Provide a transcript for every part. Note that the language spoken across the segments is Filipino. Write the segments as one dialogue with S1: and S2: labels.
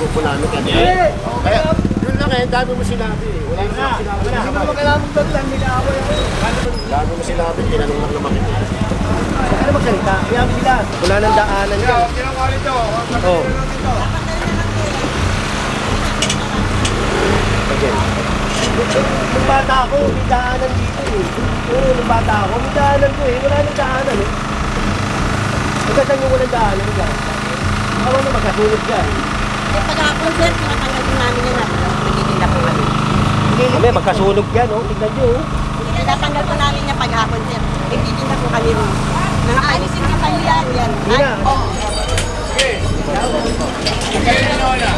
S1: grupo namin. Kaya, yun lang eh, dami mo sinabi eh. Wala naman sinabi.
S2: Hindi mo magkailangan doon lang, nila-away ako.
S1: Dami mo sinabi, tinanong lang naman kita.
S2: Ano magsalita? Kaya bilas. Wala nang daanan dyan.
S3: Huwag nilang kulit ito.
S2: Oo. Nung bata ako, may daanan dito eh. Oo, nung bata ako, may daanan ko eh. Wala nang daanan eh. Magkasal yung walang daanan dyan. Awa na magkasunod dyan.
S4: Eh, pag-aapon, sir, pinatanggal din namin yan. Nagtitinda po kami.
S2: Kami, magkasunog yan, oh. Tignan nyo, oh.
S4: Pinatanggal po namin yan pag-aapon, sir. Nagtitinda po kami rin. Mga alisin din tayo yan.
S2: Hindi na.
S3: Kayo na Lola.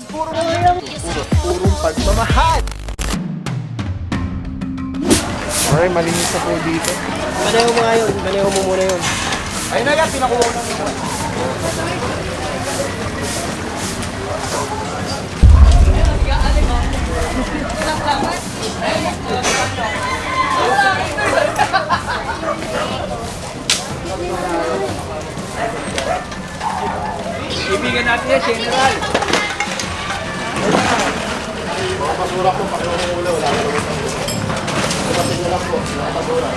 S2: Puro na yan. Purong pagmamahal.
S3: Ay, malinis na po dito.
S2: Maneho mo nga yun. Maneho mo muna yun.
S3: Ayun na yan, pinakuha na nila. Ibigan natin yan, General.
S1: Mga basura po, pakiulong ulo, wala ka naman. Kumatin na lang po, mga basura.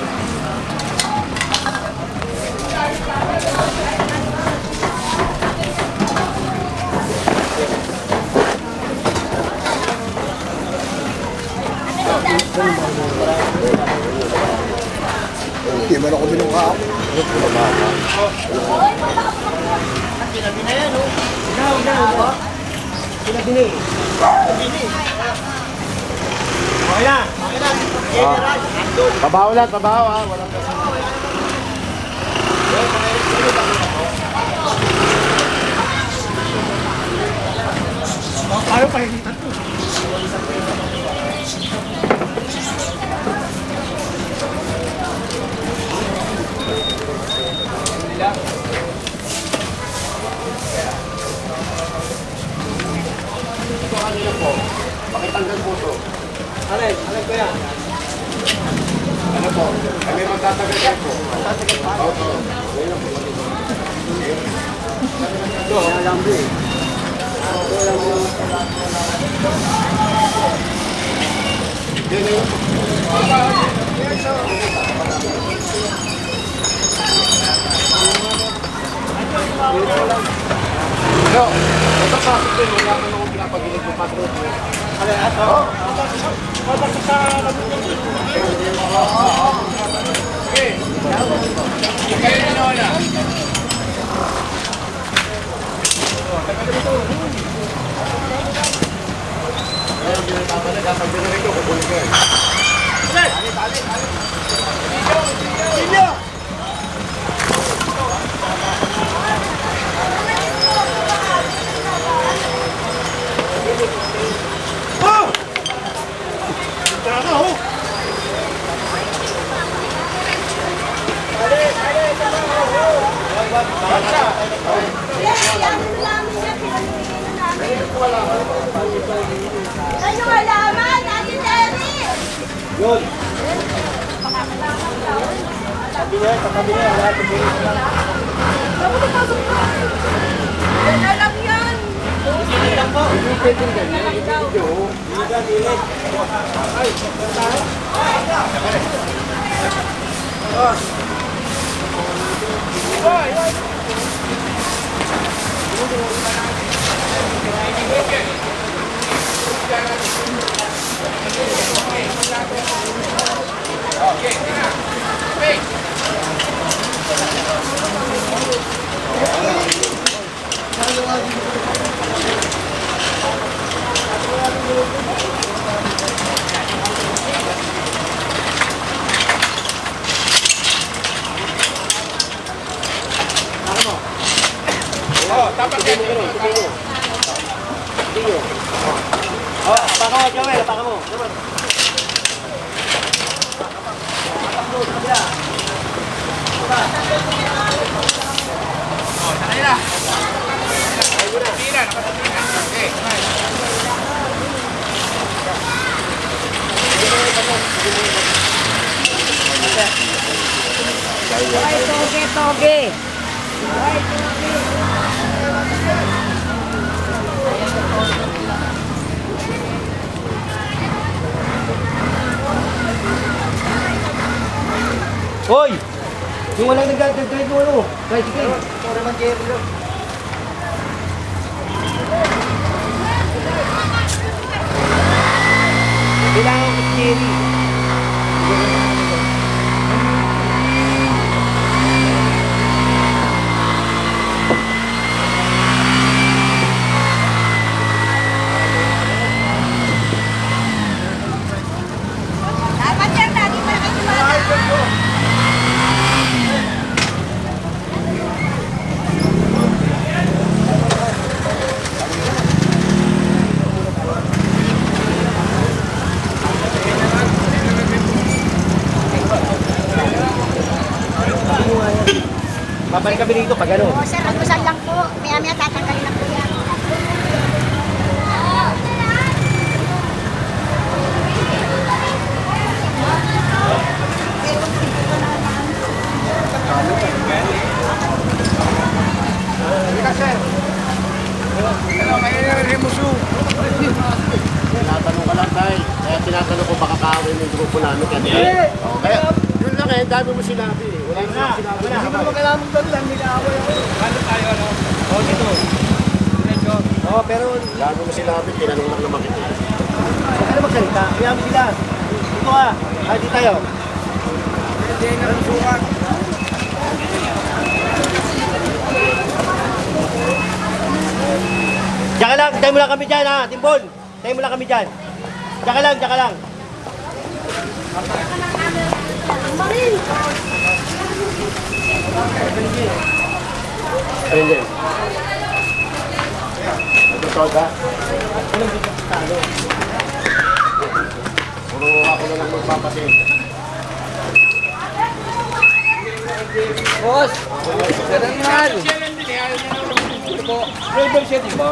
S3: Hindi man ako binuka ako.
S2: Sinabi na yan, oh. Sinabi. Sinabi na eh. Okay na. Okay na. General, andun.
S1: Babaw lang, babaw ha. Walang kasi.
S2: Paano pahigitan to?
S1: Ito kanina po, pakitanggal po ito.
S2: Alin ko yan.
S1: Ano po, kami magtatagal yan po.
S2: Tatagal pa.
S1: Oo.
S2: Ito, alam mo eh.
S1: Yan yun. Yo, ito pa, ito wala naman akong pinapagilig ng patro.
S2: Alin, ato?
S3: Kayo na Lola.
S1: Kaya hindi na babalik, kapag binalik ko, kukunin ko yan.
S4: Ano alaman? Natin Terry!
S2: Yun. Sabi niya, katabi niya. Wala ito bilis na.
S4: Yan alam yan!
S2: Hindi lang po. Hindi pwede din. Video. Hindi dilit. Ay, tayo.
S3: Dapat yan.
S2: Oh, apaka mo, Joel. Apaka mo.
S3: Kanila. Nakatira. Okay.
S2: Ay, toge. Hoy! Yung walang nag-drive mo ano? Tricycle. Ito naman Jerry lang. Kailangan ko si Jerry.
S4: Dapat yan, lagi pa na kayo sumama.
S2: Babalik kami dito pag ano.
S4: O, sir, magkusal lang po. Maya-maya tatanggalin na po yan.
S3: Ano, kaya na remuso.
S1: Tinatanong ka lang tayo. Kaya tinatanong ko baka kaawin yung grupo namin. Kaya yun lang eh, dami mo sinabi eh. Wala nang sinabi.
S2: Hindi mo magkalaman doon lang, may kaaway ako.
S3: Ano tayo, ano?
S2: Oo, dito.
S3: Diretso.
S2: Oo, pero
S1: Dami mo sinabi, tinanong lang naman kita.
S2: huwag ka na magsalita. Kaya mo sila. Dito ka. Ah, di tayo.
S3: Hindi na remusukan.
S2: Tsaka lang, tayo mo lang kami dyan ha, Timbon. Tayo mo lang kami dyan. Tsaka lang, tsaka lang.
S1: Ayun din. Ito soda. Puro ako na lang magpapasin.
S3: Boss! Ganun yan! Driver siya, di ba?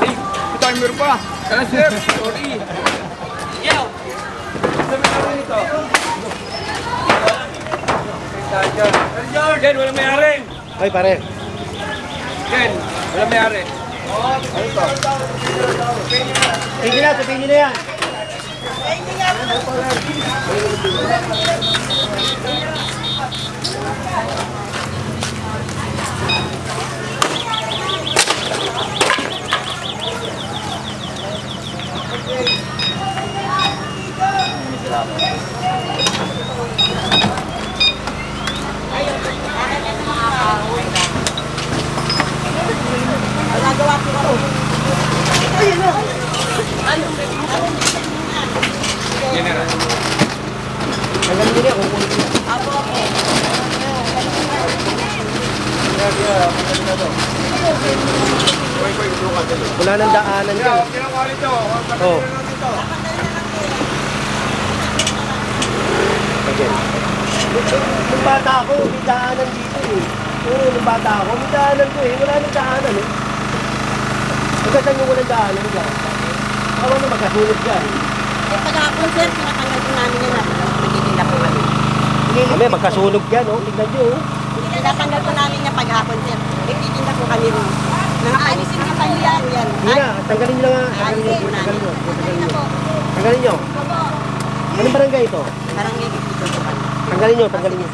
S3: Ay, timer pa! Kaya sir, sorry! Yo! Sabi namin ito. Jen, walang mayari!
S2: Ay, pare.
S3: Jen, walang mayari!
S2: Sige na, sabihin nyo na yan.
S4: Magagawa po ako.
S3: General.
S2: Hanggang din yan, kukunin ko.
S4: Apo, apo.
S2: Wala nang daanan
S3: Kaya,
S2: dyan.
S3: huwag ginawa nito.
S2: Oo.
S3: Dito.
S2: Nung bata ako, may daanan dito eh. Oo, nung bata ako, may daanan ko eh. Wala nang daanan eh. Magkasal yung walang daanan dyan. Awa na magkasunod dyan.
S4: Eh, pag-aapon, sir, pinatanggal po namin yan. Nagtitinda po kami.
S2: Kami, magkasunog yan oh. Tignan nyo oh.
S4: Pinatanggal po namin yan pag-aapon, sir. Nagtitinda po kami rin. Alisin din tayo yan.
S2: Hindi na, tanggalin nyo lang nga. Tanggalin nyo, tanggalin nyo.
S4: Tanggalin na po.
S2: Tanggalin nyo.
S4: Opo.
S2: Anong barangay ito?
S4: Parang may dito po kami.
S2: Tanggalin nyo, tanggalin nyo.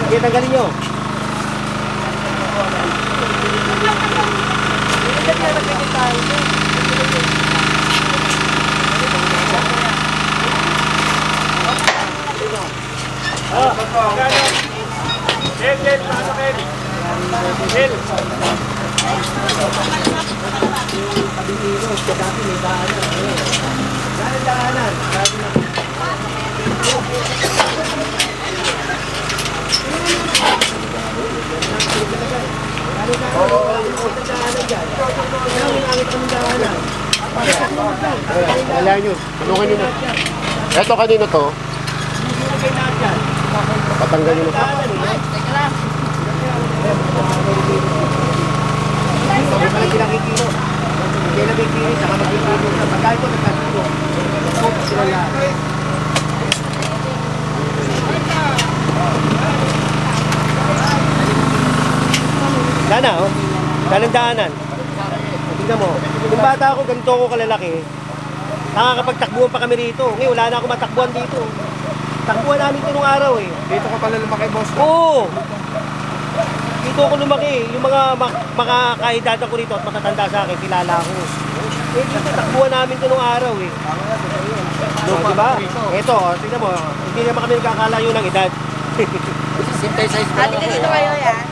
S2: Sige, tanggalin nyo.
S1: Kailangan nyo. Tulungan nyo na. Eto kanino to? Patanggal nyo na.
S2: Hindi pa lang pinakikilo. Hindi na may kilo, saka magkikilo. Pagkain ko, nagkakilo. Sila lahat. Dalandaanan. Tingnan mo. Nung bata ako, ganito ako kalalaki. Nakakapagtakbuhan pa kami rito. Ngayon, wala na ako matakbuhan dito. Takbuhan namin ito nung araw eh.
S3: Dito ka pala lumaki, boss.
S2: Oo! Dito ako lumaki. Yung mga makakaedad ako rito at matatanda sa akin, kilala ko. Eh, dito takbuhan namin ito nung araw eh. No, diba? Ito, tingnan mo. Hindi naman kami nagkakalayo ng edad.
S1: Synthesize mo.
S4: Ate ka dito kayo yan.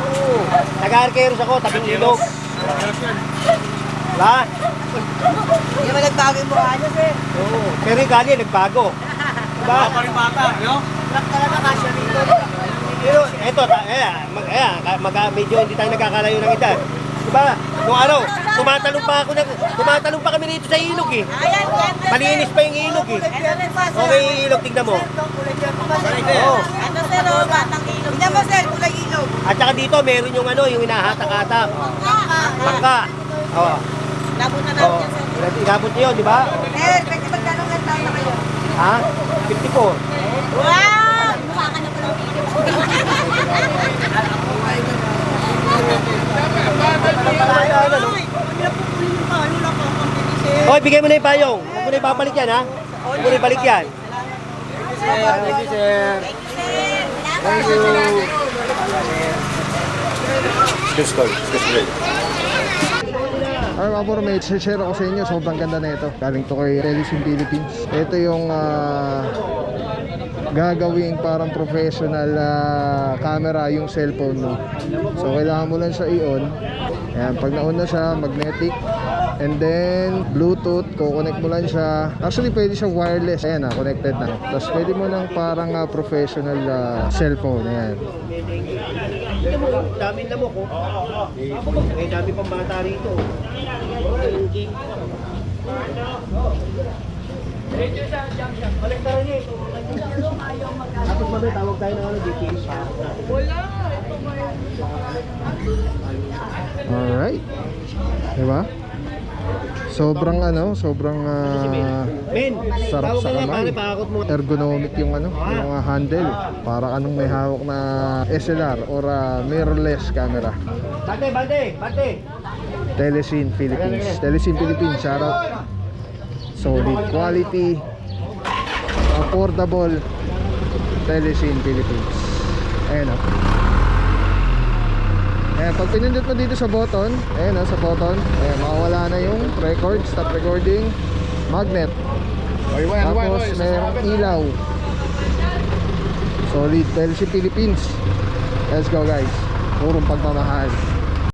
S2: Oo. Nag-arkeros ako, tabing ilog. Diba?
S4: Hindi naman nagbago yung mukha niyo, sir.
S2: Oo. Pero yung gali, nagbago. Diba?
S3: Bata, no?
S4: Rock talaga kasya dito.
S2: Pero eto, medyo hindi tayo nagkakalayo ng edad. Diba? Noong araw, tumatalong pa kami rito sa ilog eh.
S4: Ayan, yan.
S2: Malinis pa yung ilog eh.
S4: Ito rin pa, sir.
S2: Okay yung ilog, tignan mo. Oo.
S4: Ito, sir, oh, batang ilog. Tignan mo, sir, kulay ilog.
S2: At saka dito, meron yung yung hinahatak-hatak. Bangka. Oo.
S4: Labot na
S2: Oo.
S4: namin yan, sir.
S2: Inabot niyo, di ba?
S4: Sir, pwede magkano nga tayo na kayo?
S2: Ha? 54.
S4: Wow! Mukha ka na palang ilog.
S2: Hoy, bigay mo na yung payong. Huwag mo na ibabalik yan, ha? Huwag mo na ibalik yan.
S1: Thank you, sir.
S4: Thank you.
S5: Alright mga bro, may share ako sa inyo. Sobrang ganda na ito. Galing to kay Telesim Philippines. Ito yung gagawing parang professional camera yung cellphone mo. So kailangan mo lang siya i-on. Ayan, pag nauna siya, magnetic. And then Bluetooth, kukonect mo lang siya. Actually pwede siya wireless. Ayan na, connected na. Tapos pwede mo ng parang professional cellphone. Ayan.
S2: Tignan mo, dami na mo ko. Eh, dami pang bata rito. Kolektaran niya ito. Tapos mamaya tawag tayo ng GPS.
S5: Alright. Diba? Sobrang
S2: Men,
S5: sarap
S2: tawag
S5: sa
S2: ka nga,
S5: kamay.
S2: pare, pakakot mo.
S5: Ergonomic yung yung handle. Para anong may hawak na SLR or mirrorless camera.
S2: Bante!
S5: Telesim Philippines. Telesim Philippines, shoutout. Solid quality, affordable. Telesim Philippines. Ayan o. Ayan, pag pinindot mo dito sa button, ayan o, sa button, ayan, makawala na yung record, stop recording, magnet. Tapos mayroong ilaw. Solid. Telesim Philippines. Let's go guys. Purong pagmamahal.